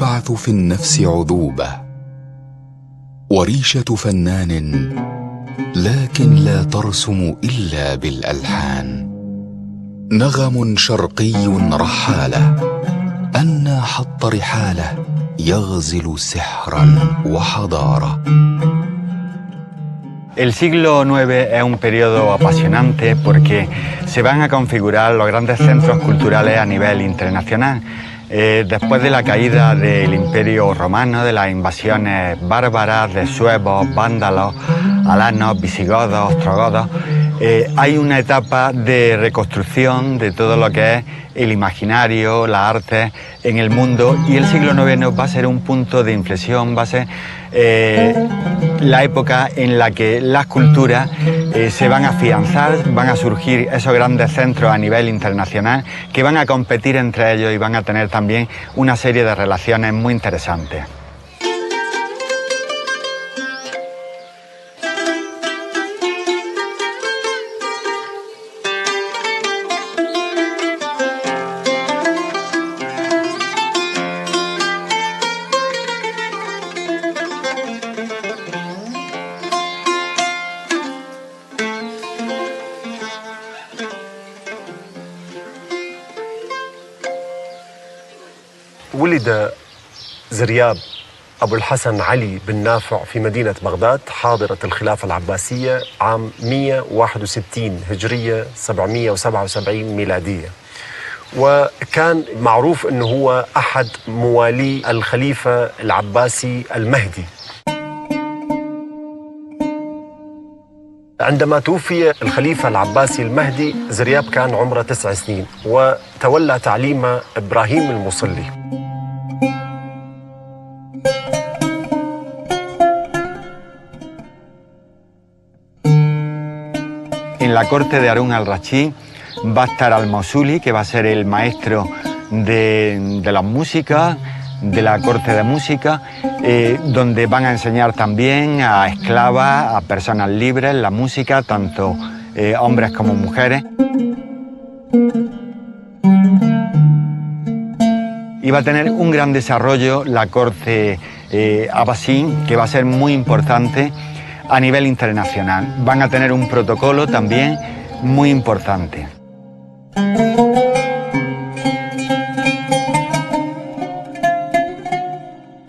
تبعث في النفس عذوبة، وريشة فنان لكن لا ترسم إلا بالألحان. نغم شرقي رحالة أنى حط رحاله يغزل سحرا وحضارة. El siglo IX es un periodo apasionante porque se van a configurar los grandes centros culturales a nivel internacional. Después de la caída del Imperio Romano, de las invasiones bárbaras de suevos, vándalos, alanos, visigodos, ostrogodos, hay una etapa de reconstrucción de todo lo que es el imaginario, las artes en el mundo, y el siglo IX va a ser un punto de inflexión, va a ser la época en la que las culturas se van a afianzar, van a surgir esos grandes centros a nivel internacional que van a competir entre ellos y van a tener también una serie de relaciones muy interesantes. ولد زرياب أبو الحسن علي بن نافع في مدينة بغداد حاضرة الخلافة العباسية عام 161 هجرية 777 ميلادية، وكان معروف أنه هو أحد موالي الخليفة العباسي المهدي. عندما توفي الخليفة العباسي المهدي زرياب كان عمره 9 سنين، وتولى تعليم إبراهيم المصلي. En la corte de Harún al-Rashid va a estar al-Mosuli, que va a ser el maestro de las músicas, de la corte de música, donde van a enseñar también a esclavas, a personas libres, la música, tanto hombres como mujeres. Y va a tener un gran desarrollo la corte abasí, que va a ser muy importante a nivel internacional. Van a tener un protocolo también muy importante.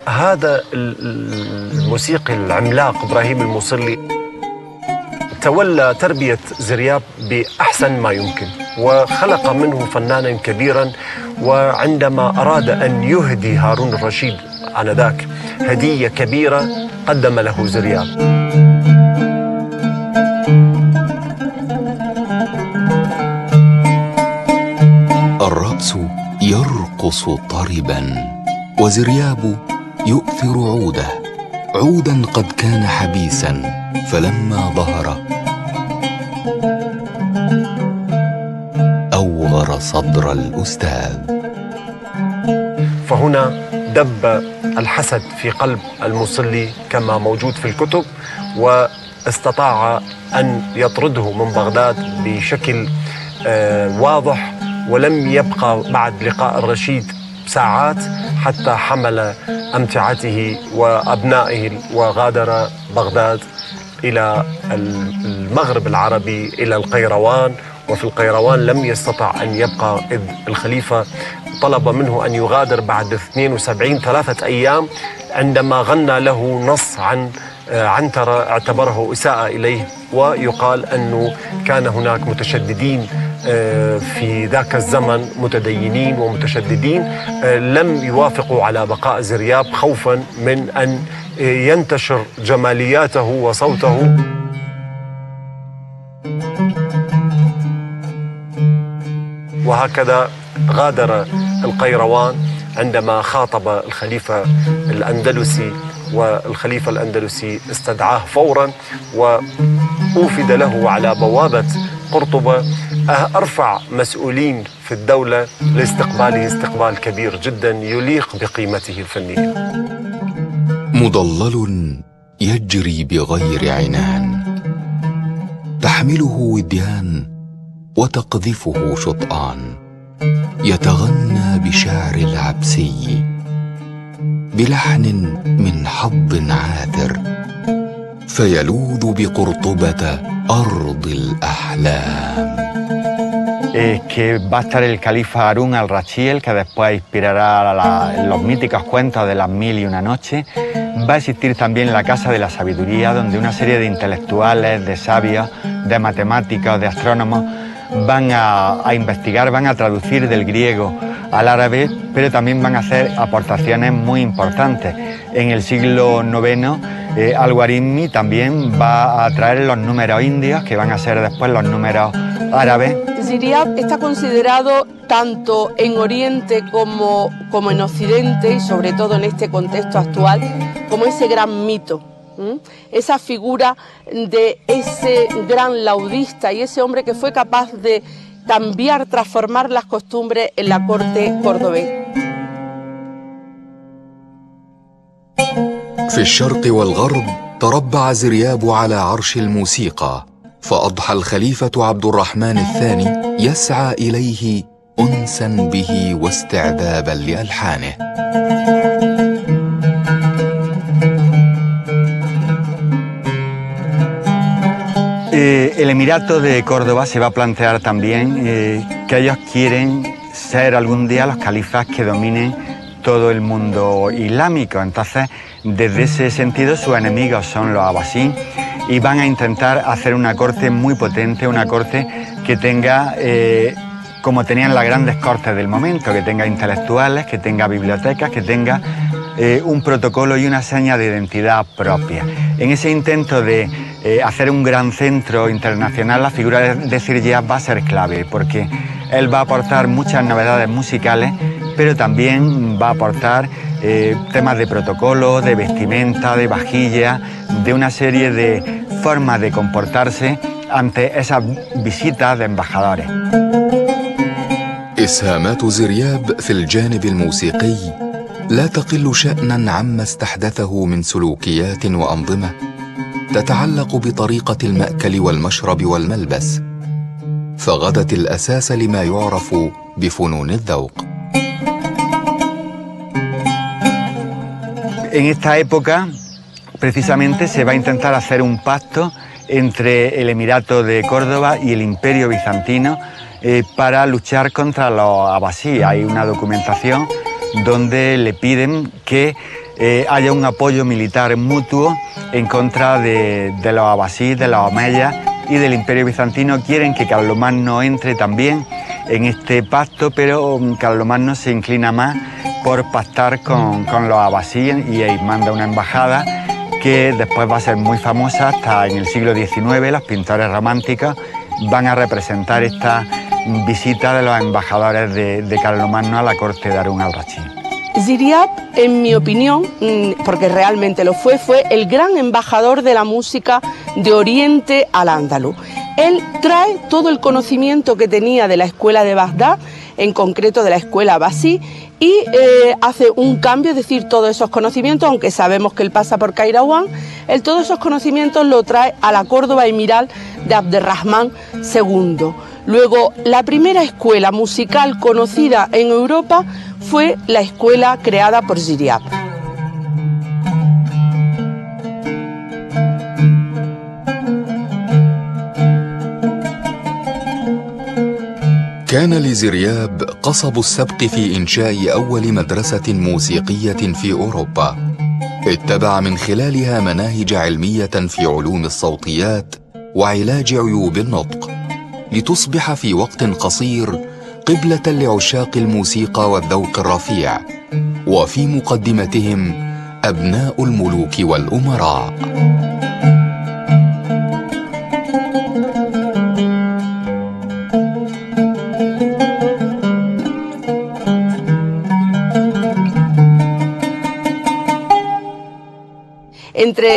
هذا الموسيقي العملاق إبراهيم المصلي تولى تربية زرياب بأحسن ما يمكن، وخلق منه فنانا كبيرا. وعندما أراد أن يهدي هارون الرشيد آنذاك هدية كبيرة قدم له زرياب. الرأس يرقص طربا وزرياب يؤثر عودا قد كان حبيسا، فلما ظهر أوغر صدر الأستاذ. فهنا دب الحسد في قلب المصلي كما موجود في الكتب، واستطاع أن يطرده من بغداد بشكل واضح، ولم يبقى بعد لقاء الرشيد ساعات حتى حمل أمتعته وأبنائه وغادر بغداد إلى المغرب العربي، إلى القيروان. وفي القيروان لم يستطع أن يبقى، إذ الخليفة طلب منه أن يغادر بعد 72 3 أيام، عندما غنى له نص عن عنترة اعتبره إساءة إليه. ويقال أنه كان هناك متشددين في ذاك الزمن، متدينين ومتشددين، لم يوافقوا على بقاء زرياب خوفا من أن ينتشر جمالياته وصوته. وهكذا غادر القيروان عندما خاطب الخليفة الأندلسي، والخليفة الأندلسي استدعاه فورا وأوفد له على بوابة قرطبة أرفع مسؤولين في الدولة لاستقباله استقبال كبير جدا يليق بقيمته الفنية. مضلل يجري بغير عنان، تحمله وديان وتقذفه شطآن، يتغنى بشعر العبسي بلحن من حظ عاثر فيلوذ بقرطبة أرض الأحلام. Que va a estar el califa Harún al-Rashid, que después inspirará los míticos cuentos de las 1001 noches. Va a existir también la Casa de la Sabiduría, donde una serie de intelectuales, de sabios, de matemáticos, de astrónomos van a investigar, van a traducir del griego al árabe, pero también van a hacer aportaciones muy importantes. En el siglo IX, Al-Khwarizmi también va a traer los números indios, que van a ser después los números árabes. Ziryab está considerado tanto en Oriente como en Occidente, y sobre todo en este contexto actual, como ese gran mito, esa figura de ese gran laudista y ese hombre que fue capaz de cambiar, transformar las costumbres en la corte cordobesa. في الشرق والغرب تربع زرياب على عرش الموسيقى، فأضحى الخليفة عبد الرحمن الثاني يسعى إليه أنسا به واستعذابا لألحانه. El Emirato de Córdoba se va a plantear también que ellos quieren ser algún día los califas que dominen todo el mundo islámico. Entonces, desde ese sentido, sus enemigos son los abasí y van a intentar hacer una corte muy potente, una corte que tenga, como tenían las grandes cortes del momento, que tenga intelectuales, que tenga bibliotecas, que tenga un protocolo y una seña de identidad propia. En ese intento de hacer un gran centro internacional, la figura de Ziryab va a ser clave, porque él va a aportar muchas novedades musicales, pero también va a aportar temas de protocolo, de vestimenta, de vajilla, de una serie de formas de comportarse ante esas visitas de embajadores. إسهامات زرياب في الجانب الموسيقي لا تقل شأناً عما استحدثه من سلوكيات وأنظمة تتعلق بطريقة المأكل والمشرب والملبس، فغدت الأساس لما يعرف بفنون الذوق. En esta época, precisamente, se va a intentar hacer un pacto entre el Emirato de Córdoba y el Imperio Bizantino para luchar contra los abasí. Hay una documentación donde le piden que haya un apoyo militar mutuo en contra de los abasí, de los omeyas y del Imperio Bizantino. Quieren que Carlomagno entre también en este pacto, pero Carlomagno se inclina más por pactar con los abasí y manda una embajada que después va a ser muy famosa hasta en el siglo XIX. Los pintores románticos van a representar esta visita de los embajadores de Carlomagno a la corte de Harún al-Rashid. Ziryab, en mi opinión, porque realmente lo fue el gran embajador de la música de Oriente al Andaluz. Él trae todo el conocimiento que tenía de la escuela de Bagdad, en concreto de la escuela abasí, y hace un cambio, es decir, todos esos conocimientos, aunque sabemos que él pasa por Kairawán, él todos esos conocimientos lo trae a la Córdoba emiral de Abderrahmán II. Luego, la primera escuela musical conocida en Europa fue la escuela creada por Ziryab. كان لزرياب قصب السبق في إنشاء أول مدرسة موسيقية في أوروبا، اتبع من خلالها مناهج علمية في علوم الصوتيات وعلاج عيوب النطق، لتصبح في وقت قصير قبلة لعشاق الموسيقى والذوق الرفيع، وفي مقدمتهم أبناء الملوك والأمراء.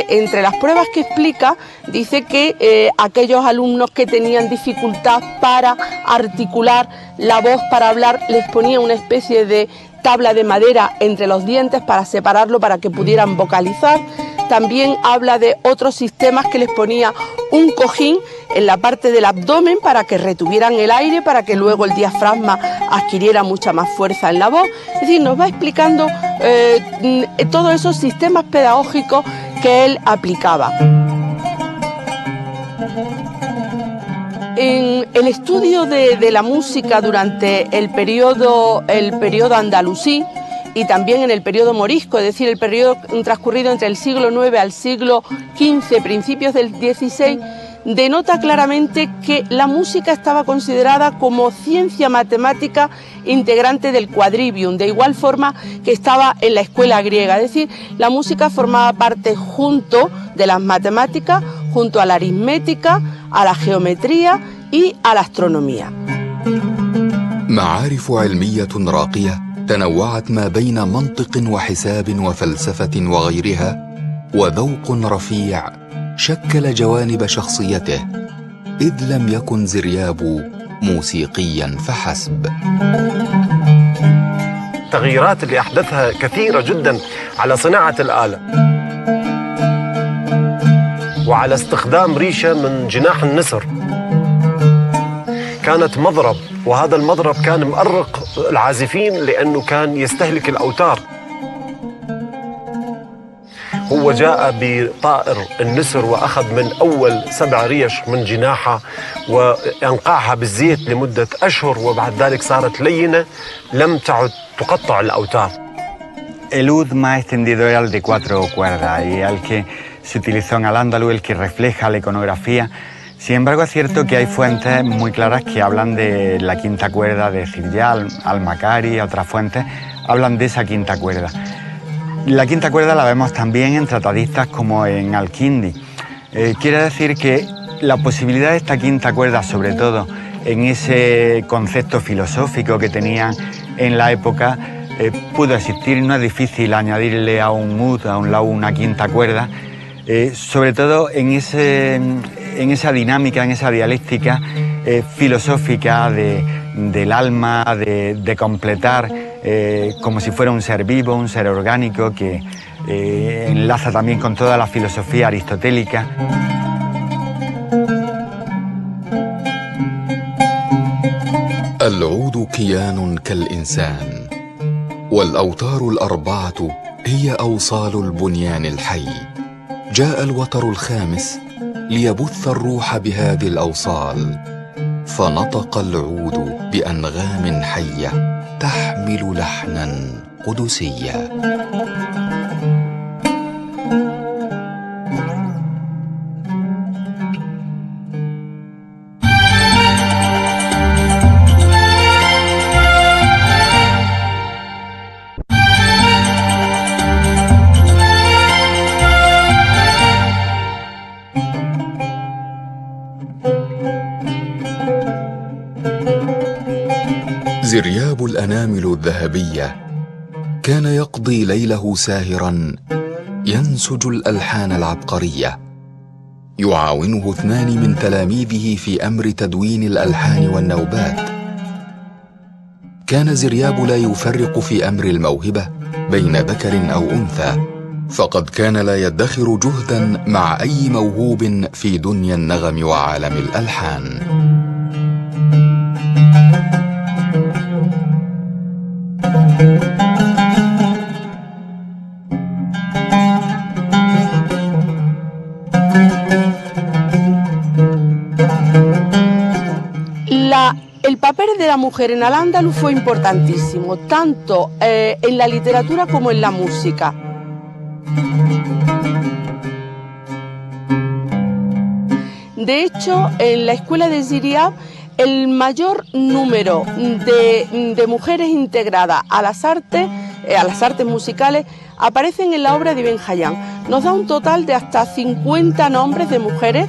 Entre las pruebas que explica, dice que aquellos alumnos que tenían dificultad para articular la voz, para hablar, les ponía una especie de tabla de madera entre los dientes para separarlo, para que pudieran vocalizar. también habla de otros sistemas que les ponía un cojín en la parte del abdomen para que retuvieran el aire, para que luego el diafragma adquiriera mucha más fuerza en la voz. Es decir, nos va explicando todos esos sistemas pedagógicos que él aplicaba. En el estudio de la música durante el periodo andalusí y también en el periodo morisco, es decir, el periodo transcurrido entre el siglo IX al siglo XV, principios del XVI, denota claramente que la música estaba considerada como ciencia matemática integrante del quadrivium, de igual forma que estaba en la escuela griega. Es decir, la música formaba parte junto de las matemáticas, junto a la aritmética, a la geometría y a la astronomía. معارف علمية راقية تنوعت ما بين منطق وحساب وفلسفة وغيرها، وذوق رفيع شكل جوانب شخصيته، إذ لم يكن زرياب موسيقيا فحسب. التغييرات اللي أحدثها كثيرة جدا على صناعة الآلة وعلى استخدام ريشة من جناح النسر. كانت مضرب، وهذا المضرب كان مؤرق العازفين لأنه كان يستهلك الأوتار. هو جاء بطائر النسر وأخذ من أول 7 ريش من جناحها وأنقعها بالزيت لمدة أشهر، وبعد ذلك صارت لينة لم تعد تقطع الأوتار. El ud más extendido era el de 4 cuerdas y el que se utilizó en Al-Ándalus, el que refleja la iconografía. Sin embargo, es cierto que hay fuentes muy claras que hablan de la quinta cuerda de Zirya, Al-Makari, otras fuentes hablan de esa quinta cuerda. La quinta cuerda la vemos también en tratadistas como en Al-Kindi. Quiere decir que la posibilidad de esta quinta cuerda, sobre todo en ese concepto filosófico que tenían en la época, pudo existir. No es difícil añadirle a un ud, a un lau, una quinta cuerda, sobre todo en esa dinámica, en esa dialéctica filosófica del alma, de completar como si fuera un ser vivo, un ser orgánico que enlaza también con toda la filosofía aristotélica. العود كيان كالإنسان، والأوتار الأربعة هي أوصال البنيان الحي. جاء الوتر الخامس ليبث الروح بهذه الأوصال، فنطق العود بأنغام حية تحمل لحنا قدسيا. زرياب الأنامل الذهبية كان يقضي ليله ساهرا ينسج الألحان العبقرية. يعاونه 2 من تلاميذه في أمر تدوين الألحان والنوبات. كان زرياب لا يفرق في أمر الموهبة بين ذكر أو أنثى، فقد كان لا يدخر جهدا مع أي موهوب في دنيا النغم وعالم الألحان. El papel de la mujer en Al-Ándalus fue importantísimo, tanto en la literatura como en la música. De hecho, en la escuela de Ziryab, el mayor número de mujeres integradas a las artes musicales aparecen en la obra de Ibn Hayyan. Nos da un total de hasta 50 nombres de mujeres.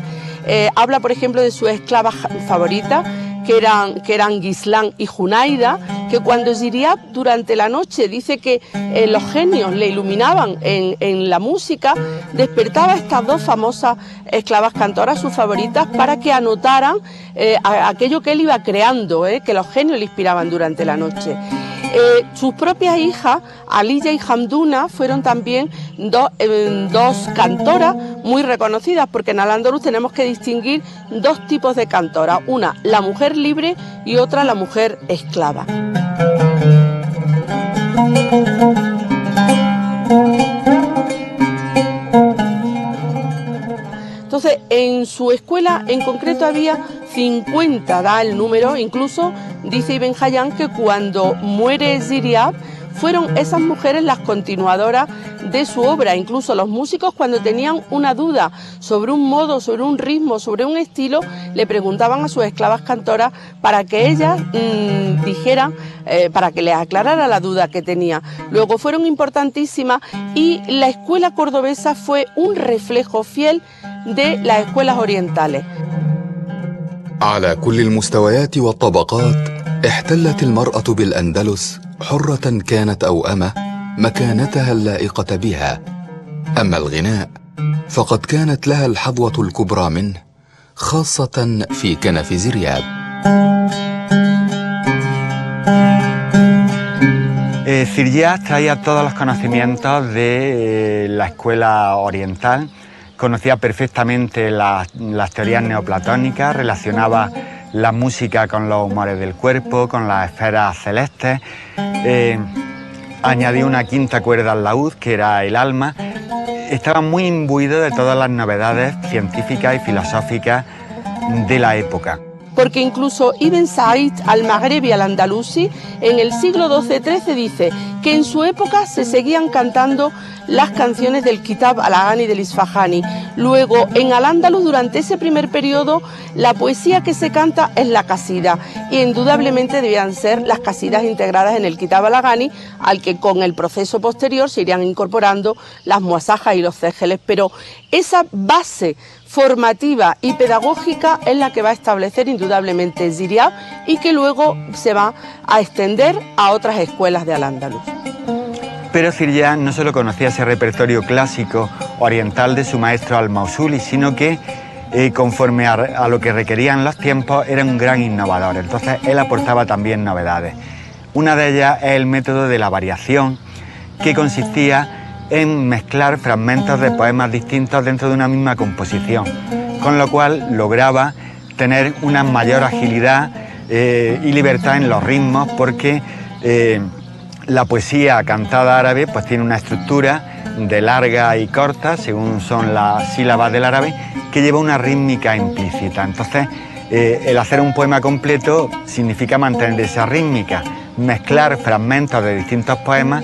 Habla, por ejemplo, de sus esclavas favoritas, que eran Gislan y Junaida, que cuando Ziryab durante la noche dice que los genios le iluminaban en la música, despertaba a estas 2 famosas esclavas cantoras, sus favoritas, para que anotaran aquello que él iba creando, que los genios le inspiraban durante la noche. Sus propias hijas, Aliya y Hamduna, fueron también dos cantoras muy reconocidas, porque en Al-Ándalus tenemos que distinguir dos tipos de cantoras, una la mujer libre y otra la mujer esclava. Entonces, en su escuela en concreto había 50, da el número, incluso dice Ibn Hayyan que cuando muere Ziryab, fueron esas mujeres las continuadoras de su obra. Incluso los músicos, cuando tenían una duda sobre un modo, sobre un ritmo, sobre un estilo, le preguntaban a sus esclavas cantoras para que ellas dijeran, para que les aclarara la duda que tenía. Luego fueron importantísimas y la escuela cordobesa fue un reflejo fiel de las escuelas orientales. على كل المستويات والطبقات احتلت المرأة بالأندلس حرة كانت أو أمة مكانتها اللائقة بها. أما الغناء فقد كانت لها الحظوة الكبرى منه، خاصة في كنف زرياب. Ziryab traía todos los conocimientos de la escuela oriental. Conocía perfectamente las teorías neoplatónicas, relacionaba la música con los humores del cuerpo, con las esferas celestes, añadió una quinta cuerda al laúd, que era el alma. Estaba muy imbuido de todas las novedades científicas y filosóficas de la época. Porque incluso Ibn Said al-Maghrebi al-Andalusi en el siglo XII-XIII dice que en su época se seguían cantando las canciones del Kitab al-Aghani del Isfahani. Luego, en Al-Ándalus, durante ese primer periodo, la poesía que se canta es la casida, y indudablemente debían ser las casidas integradas en el Kitab al-Aghani, al que con el proceso posterior se irían incorporando las muasajas y los cégeles, pero esa base formativa y pedagógica es la que va a establecer indudablemente Ziryab y que luego se va a extender a otras escuelas de Al-Ándalus. Pero Ziryab no solo conocía ese repertorio clásico oriental de su maestro al-Mausuli, sino que conforme a lo que requerían los tiempos era un gran innovador. Entonces él aportaba también novedades. Una de ellas es el método de la variación, que consistía en mezclar fragmentos de poemas distintos dentro de una misma composición, con lo cual lograba tener una mayor agilidad y libertad en los ritmos, porque la poesía cantada árabe pues tiene una estructura de larga y corta, según son las sílabas del árabe, que lleva una rítmica implícita. Entonces, el hacer un poema completo significa mantener esa rítmica. Mezclar fragmentos de distintos poemas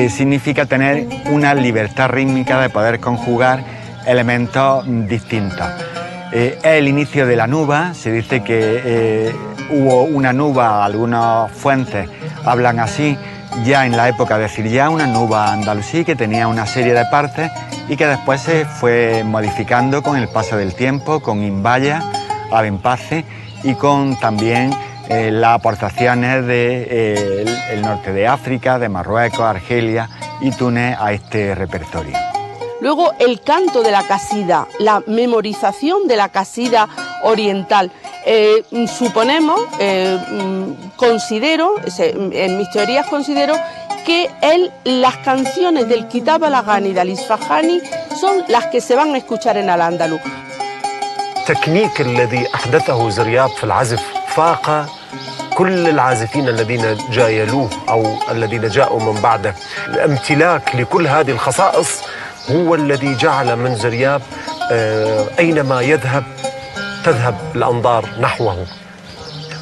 significa tener una libertad rítmica de poder conjugar elementos distintos. Es el inicio de la nuba. Se dice que hubo una nuba, algunas fuentes hablan así, ya en la época de Ziryab, una nuba andalusí que tenía una serie de partes y que después se fue modificando con el paso del tiempo, con Imbaya, Abenpace y con también las aportaciones del norte de África, de Marruecos, Argelia y Túnez a este repertorio. Luego el canto de la casida, la memorización de la casida oriental. Suponemos, considero, en mis teorías considero que las canciones del Kitab al-Aghani del Isfahani son las que se van a escuchar en Al-Ándalus. التكنيك الذي أحدثه زرياب في العزف فاق كل العازفين الذين جايلوه أو الذين جاءوا من بعده. الامتلاك لكل هذه الخصائص هو الذي جعل من زرياب أينما يذهب تذهب الأنظار نحوه،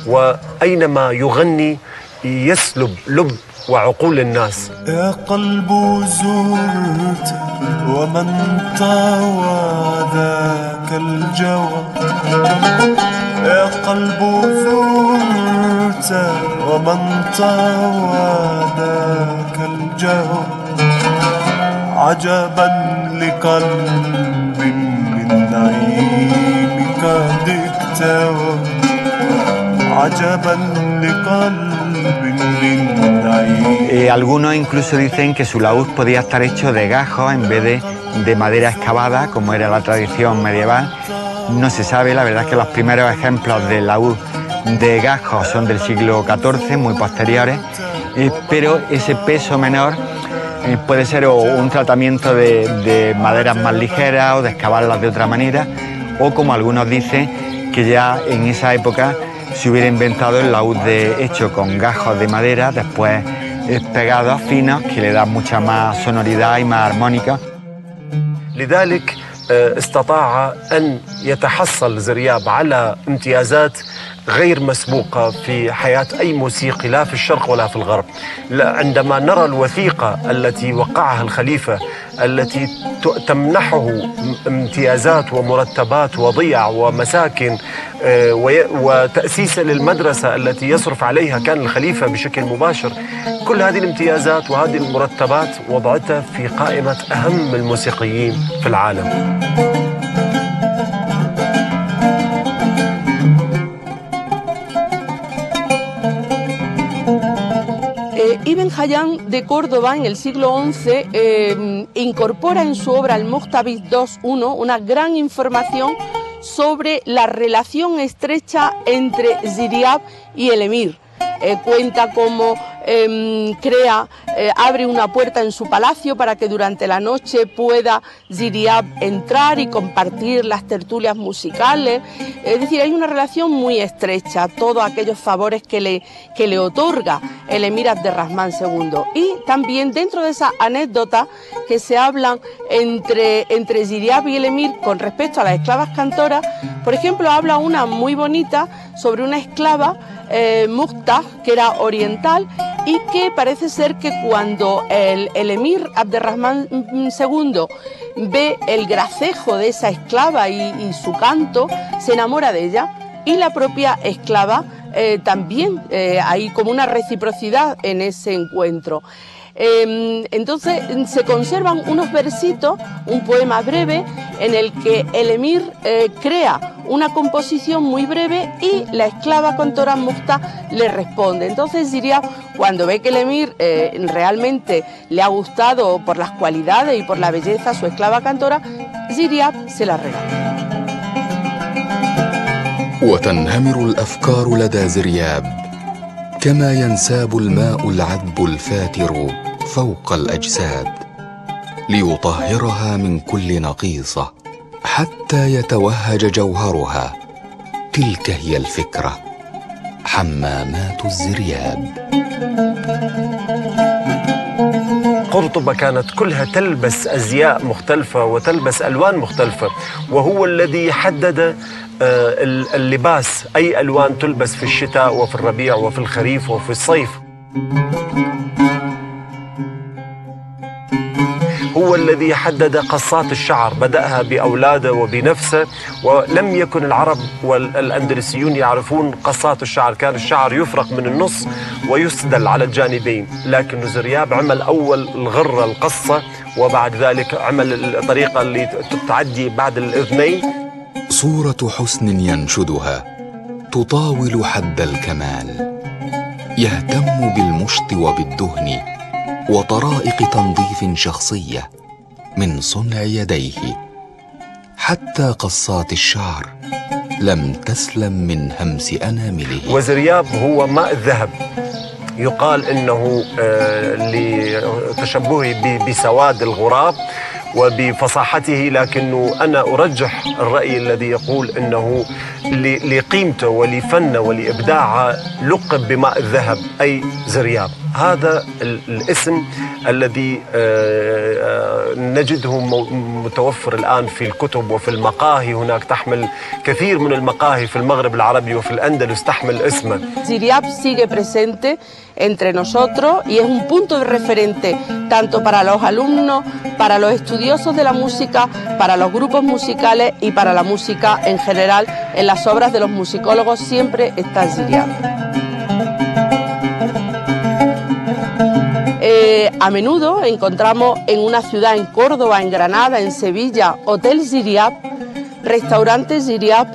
وأينما يغني يسلب لب وعقول الناس. يا قلب زرت ومن طوى ذاك الجوى، يا قلب زرت ومن طوى ذاك الجوى، عجبا لقلب من نعيمك قد اكتوى، عجبا لقلب من نعيمك. Algunos incluso dicen que su laúd podía estar hecho de gajos en vez de madera excavada, como era la tradición medieval. No se sabe, la verdad es que los primeros ejemplos de laúd de gajos son del siglo XIV, muy posteriores, pero ese peso menor puede ser o un tratamiento de maderas más ligeras o de excavarlas de otra manera, o como algunos dicen, que ya en esa época se hubiera inventado el laúd hecho con gajos de madera, después pegados finos, que le dan mucha más sonoridad y más armónica. لذلك استطاع أن يتحصل زرياب على امتيازات غير مسبوقة في حياة أي موسيقي لا في الشرق ولا في الغرب. عندما نرى الوثيقة التي وقعها الخليفة التي تمنحه امتيازات ومرتبات وضيع ومساكن وتأسيس للمدرسة التي يصرف عليها كان الخليفة بشكل مباشر، كل هذه الامتيازات وهذه المرتبات وضعتها في قائمة أهم الموسيقيين في العالم. Ibn Hayyan de Córdoba en el siglo XI incorpora en su obra el Muqtabis 2.1 una gran información sobre la relación estrecha entre Ziryab y el emir. Cuenta cómo abre una puerta en su palacio para que durante la noche pueda Ziryab entrar y compartir las tertulias musicales. Es decir, hay una relación muy estrecha, todos aquellos favores que le otorga el emir Abderrahmán II. Y también dentro de esa anécdota que se hablan entre Ziryab y el emir con respecto a las esclavas cantoras, por ejemplo, habla una muy bonita sobre una esclava Muqtah, que era oriental, y que parece ser que cuando el emir Abderrahmán II ve el gracejo de esa esclava y su canto, se enamora de ella, y la propia esclava también, hay como una reciprocidad en ese encuentro. Entonces se conservan unos versitos, un poema breve en el que el emir crea una composición muy breve y la esclava cantora Muqtah le responde. Entonces Ziryab, cuando ve que el emir realmente le ha gustado por las cualidades y por la belleza su esclava cantora, Ziryab se la regala. وتنهمر الأفكار لدى زرياب كما ينساب الماء العذب الفاتر فوق الأجساد ليطهرها من كل نقيصة حتى يتوهج جوهرها. تلك هي الفكرة، حمامات الزرياب. قرطبة كانت كلها تلبس أزياء مختلفة وتلبس ألوان مختلفة، وهو الذي حدد اللباس، أي ألوان تلبس في الشتاء وفي الربيع وفي الخريف وفي الصيف. هو الذي حدد قصات الشعر، بدأها بأولاده وبنفسه، ولم يكن العرب والأندلسيون يعرفون قصات الشعر، كان الشعر يفرق من النص ويسدل على الجانبين، لكن زرياب عمل أول الغرة القصة، وبعد ذلك عمل الطريقة اللي تعدي بعد الأذنين. صورة حسن ينشدها تطاول حد الكمال، يهتم بالمشط وبالدهن وطرائق تنظيف شخصية من صنع يديه. حتى قصات الشعر لم تسلم من همس أنامله. وزرياب هو ماء الذهب، يقال إنه لتشبهه بسواد الغراب وبفصاحته، لكنه أنا أرجح الرأي الذي يقول أنه لقيمته ولفنه ولإبداعه لقب بماء الذهب، أي زرياب. هذا الاسم الذي نجده متوفر الآن في الكتب وفي المقاهي، هناك تحمل كثير من المقاهي في المغرب العربي وفي الأندلس تحمل اسمه. Ziryab sigue presente entre nosotros y es un punto de referente tanto para los alumnos, para los estudiosos de la música, para los grupos musicales y para la música en general. En las obras de los musicólogos siempre está Ziryab. A menudo encontramos en una ciudad, en Córdoba, en Granada, en Sevilla, Hotel Ziryab, restaurantes Ziryab,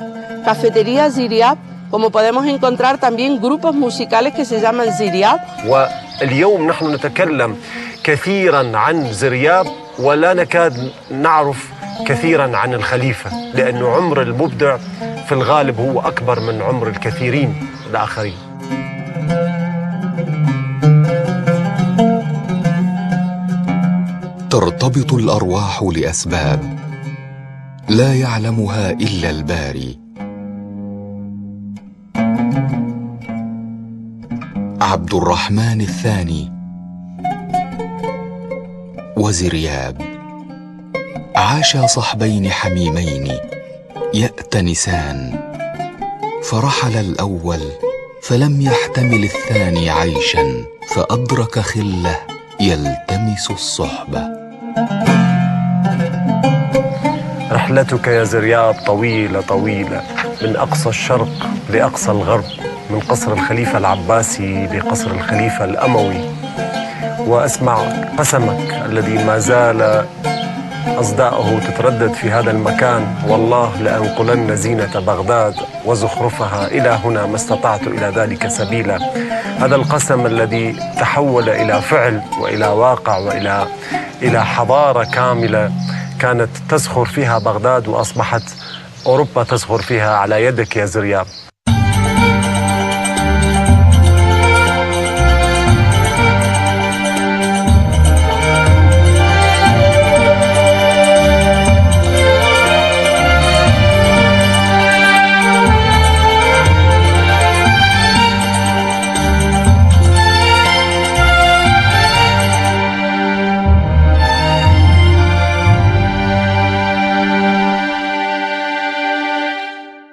cafeterías Ziryab, como podemos encontrar también grupos musicales que se llaman Ziryab. واليوم نحن نتكلم كثيرا عن زرياب ولا نكاد نعرف كثيرا عن الخليفة، لأن عمر المبدع في الغالب هو أكبر من عمر الكثيرين الآخرين. ترتبط الأرواح لأسباب لا يعلمها إلا الباري. عبد الرحمن الثاني وزرياب عاشا صحبين حميمين يأتنسان، فرحل الأول فلم يحتمل الثاني عيشا، فأدرك خله يلتمس الصحبة. رحلتك يا زرياب طويلة طويلة، من أقصى الشرق لأقصى الغرب، من قصر الخليفة العباسي لقصر الخليفة الأموي، وأسمع قسمك الذي ما زال أصداؤه تتردد في هذا المكان: والله لأنقلن زينة بغداد وزخرفها إلى هنا ما استطعت إلى ذلك سبيلا. هذا القسم الذي تحول إلى فعل وإلى واقع وإلى حضارة كاملة كانت تزخر فيها بغداد، وأصبحت أوروبا تزخر فيها على يدك يا زرياب.